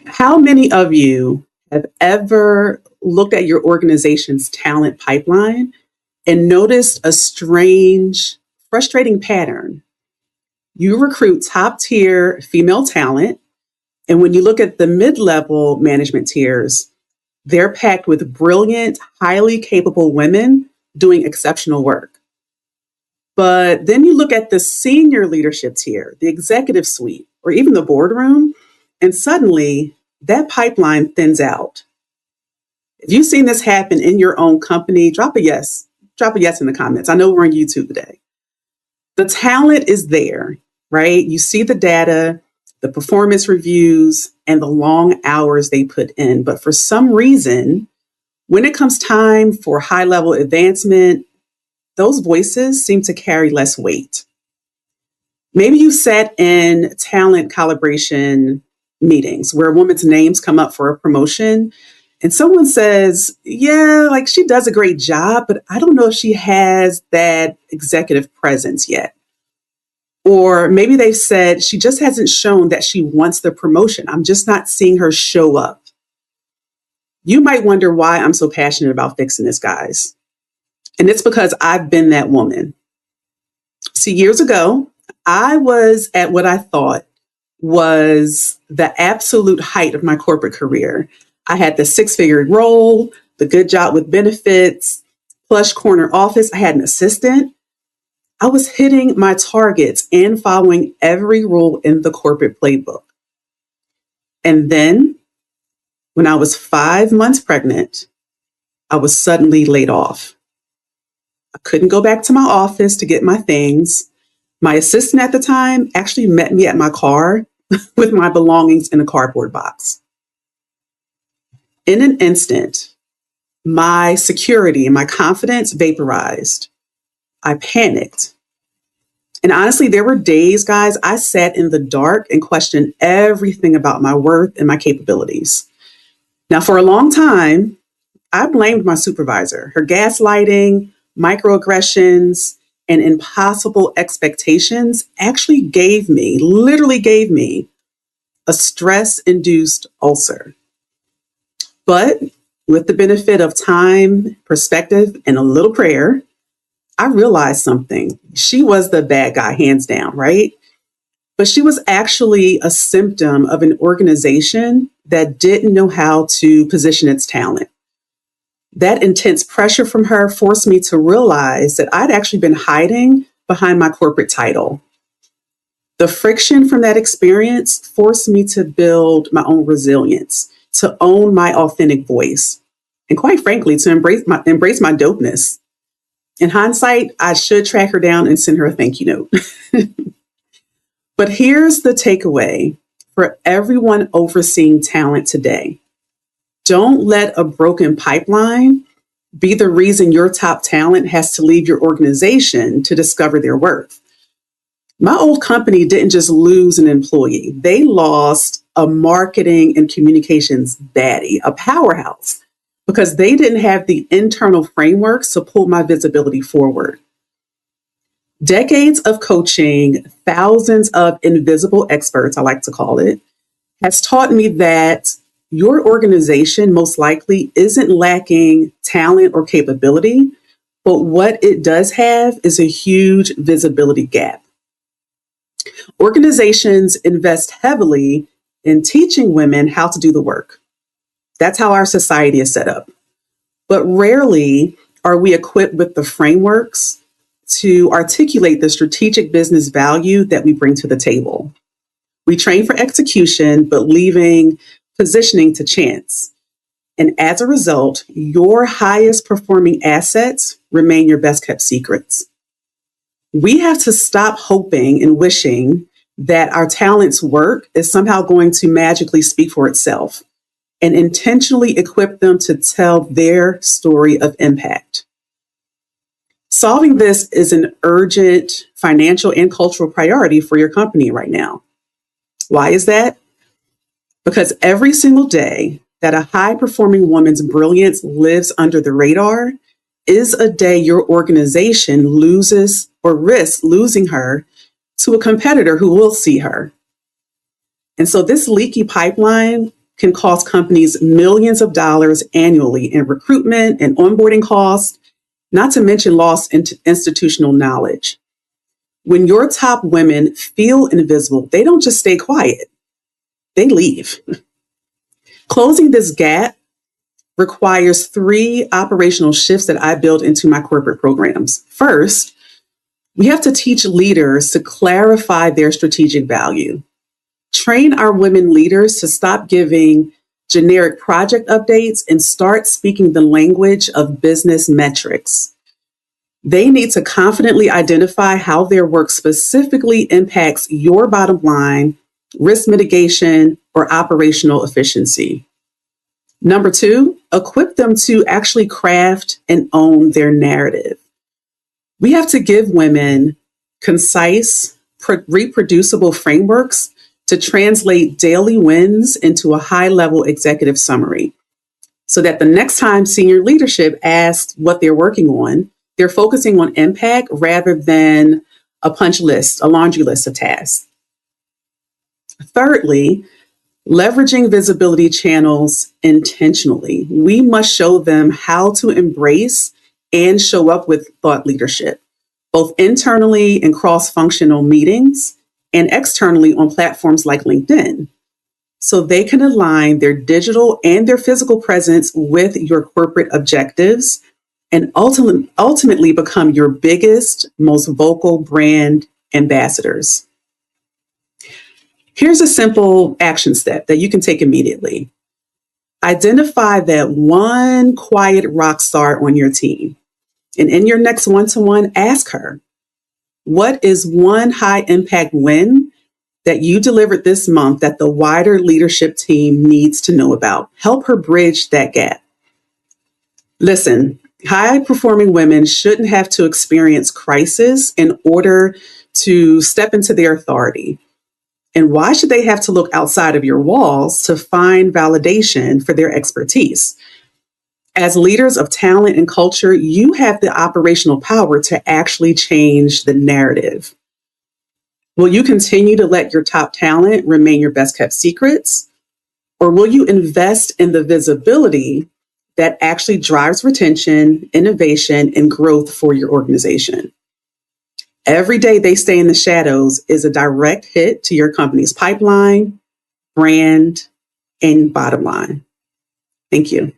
How many of you have ever looked at your organization's talent pipeline and noticed a strange, frustrating pattern? You recruit top tier female talent, and when you look at the mid level management tiers, they're packed with brilliant, highly capable women doing exceptional work. But then you look at the senior leadership tier, the executive suite, or even the boardroom, and suddenly that pipeline thins out. If you've seen this happen in your own company, drop a yes. Drop a yes in the comments. I know we're on YouTube today. The talent is there, right? You see the data, the performance reviews, and the long hours they put in. But for some reason, when it comes time for high level advancement, those voices seem to carry less weight. Maybe you sat in talent calibration meetings where a woman's names come up for a promotion and someone says, yeah, like she does a great job, but I don't know if she has that executive presence yet. Or maybe they've said she just hasn't shown that she wants the promotion. I'm just not seeing her show up. You might wonder why I'm so passionate about fixing this, guys. And it's because I've been that woman. See, years ago, I was at what I thought was the absolute height of my corporate career. I had the six-figure role, the good job with benefits, plush corner office. I had an assistant. I was hitting my targets and following every rule in the corporate playbook. And then when I was 5 months pregnant, I was suddenly laid off. I couldn't go back to my office to get my things. My assistant at the time actually met me at my car with my belongings in a cardboard box. In an instant, my security and my confidence vaporized. I panicked. And honestly, there were days, guys, I sat in the dark and questioned everything about my worth and my capabilities. Now, for a long time, I blamed my supervisor. Her gaslighting, microaggressions, and impossible expectations actually literally gave me a stress-induced ulcer. But with the benefit of time, perspective, and a little prayer, I realized something. She was the bad guy, hands down, right? But she was actually a symptom of an organization that didn't know how to position its talent. That intense pressure from her forced me to realize that I'd actually been hiding behind my corporate title. The friction from that experience forced me to build my own resilience, to own my authentic voice, and quite frankly, to embrace my dopeness. In hindsight, I should track her down and send her a thank you note. But here's the takeaway for everyone overseeing talent today. Don't let a broken pipeline be the reason your top talent has to leave your organization to discover their worth. My old company didn't just lose an employee, they lost a marketing and communications baddie, a powerhouse, because they didn't have the internal frameworks to pull my visibility forward. Decades of coaching, thousands of invisible experts, I like to call it, has taught me that your organization most likely isn't lacking talent or capability, but what it does have is a huge visibility gap. Organizations invest heavily in teaching women how to do the work. That's how our society is set up. But rarely are we equipped with the frameworks to articulate the strategic business value that we bring to the table. We train for execution, but leaving positioning to chance. And as a result, your highest performing assets remain your best kept secrets. We have to stop hoping and wishing that our talent's work is somehow going to magically speak for itself and intentionally equip them to tell their story of impact. Solving this is an urgent financial and cultural priority for your company right now. Why is that? Because every single day that a high-performing woman's brilliance lives under the radar is a day your organization loses or risks losing her to a competitor who will see her. And so this leaky pipeline can cost companies millions of dollars annually in recruitment and onboarding costs, not to mention lost institutional knowledge. When your top women feel invisible, they don't just stay quiet, they leave. Closing this gap requires 3 operational shifts that I build into my corporate programs. First, we have to teach leaders to clarify their strategic value. Train our women leaders to stop giving generic project updates and start speaking the language of business metrics. They need to confidently identify how their work specifically impacts your bottom line, risk mitigation, or operational efficiency. Number 2, equip them to actually craft and own their narrative. We have to give women concise, reproducible frameworks to translate daily wins into a high-level executive summary so that the next time senior leadership asks what they're working on, they're focusing on impact rather than a punch list, a laundry list of tasks. Thirdly, leveraging visibility channels intentionally. We must show them how to embrace and show up with thought leadership, both internally in cross-functional meetings and externally on platforms like LinkedIn, so they can align their digital and their physical presence with your corporate objectives and ultimately become your biggest, most vocal brand ambassadors. Here's a simple action step that you can take immediately. Identify that one quiet rock star on your team. And in your next one-to-one, ask her, what is one high impact win that you delivered this month that the wider leadership team needs to know about? Help her bridge that gap. Listen, high performing women shouldn't have to experience crisis in order to step into their authority. And why should they have to look outside of your walls to find validation for their expertise? As leaders of talent and culture, you have the operational power to actually change the narrative. Will you continue to let your top talent remain your best kept secrets? Or will you invest in the visibility that actually drives retention, innovation, and growth for your organization? Every day they stay in the shadows is a direct hit to your company's pipeline, brand, and bottom line. Thank you.